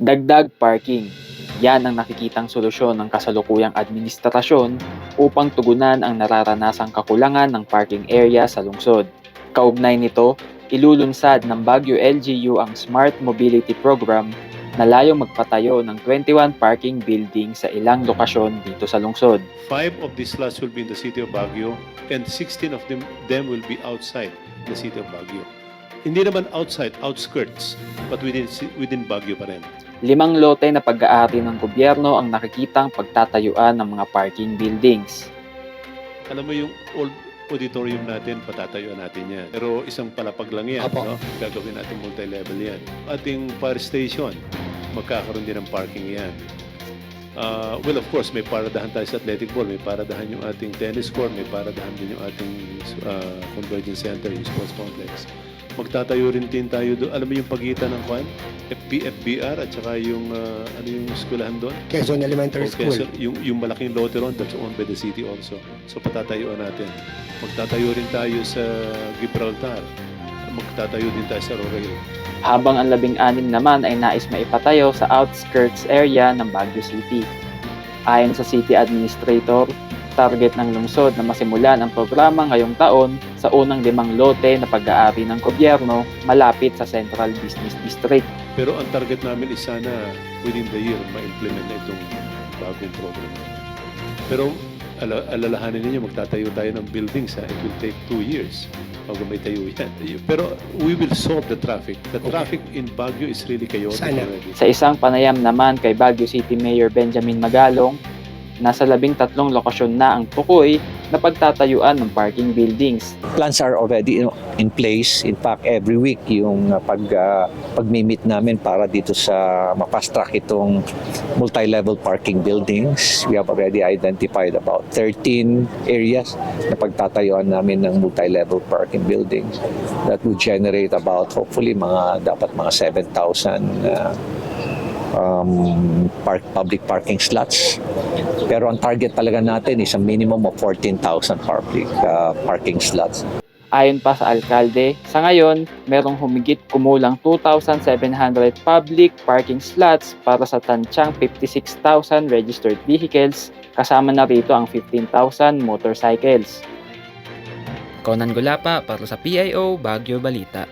Dagdag parking. Yan ang nakikitang solusyon ng kasalukuyang administrasyon upang tugunan ang nararanasang kakulangan ng parking area sa lungsod. Kaugnay nito, ilulunsad ng Baguio LGU ang Smart Mobility Program na layong magpatayo ng 21 parking building sa ilang lokasyon dito sa lungsod. 5 of these slots will be in the city of Baguio and 16 of them will be outside the city of Baguio. Hindi naman outside, outskirts, but within Baguio pa rin. 5 lote na pag-aari ng gobyerno ang nakikitang pagtatayuan ng mga parking buildings. Alam mo yung old auditorium natin, patatayuan natin yan. Pero isang palapag lang yan. No? Gagawin natin multi-level yan. Ating fire station, magkakaroon din ng parking yan. Well, of course, may paradahan tayo sa athletic ball, may paradahan yung ating tennis court, may paradahan din yung ating convergence center, yung sports complex. Magtatayo rin din tayo doon. Alam mo yung pagitan ng kwan? FBR at saka yung ano yung eskwelahan doon? Quezon Elementary School. Yung malaking lote ron, that's owned by the city also. So patatayuan natin. Magtatayo rin tayo sa Gibraltar. Magtatayo din tayo sa Rorail. Habang ang 16 naman ay nais maipatayo sa outskirts area ng Baguio City. Ayon sa City Administrator, target ng lungsod na masimulan ang programa ngayong taon sa unang 5 lote na pag-aari ng gobyerno malapit sa Central Business District. Pero ang target namin is sana within the year ma-implement na itong bagong program. Pero alalahanin ninyo, magtatayo tayo ng buildings. It will take 2 years bago may tayo yan. Pero we will solve the traffic. The traffic in Baguio is really chaotic already. Sa isang panayam naman kay Baguio City Mayor Benjamin Magalong, nasa 13 lokasyon na ang tukoy na pagtatayuan ng parking buildings. Plans are already in place. In fact, every week yung pag-meet namin para dito sa ma-fast track itong multi-level parking buildings. We have already identified about 13 areas na pagtatayuan namin ng multi-level parking buildings that will generate about hopefully dapat mga 7,000 public parking slots. Pero ang target talaga natin is a minimum of 14,000 public parking slots. Ayon pa sa alkalde, sa ngayon, merong humigit kumulang 2,700 public parking slots para sa tansyang 56,000 registered vehicles, kasama na rito ang 15,000 motorcycles. Conan Gulapa para sa PIO Baguio Balita.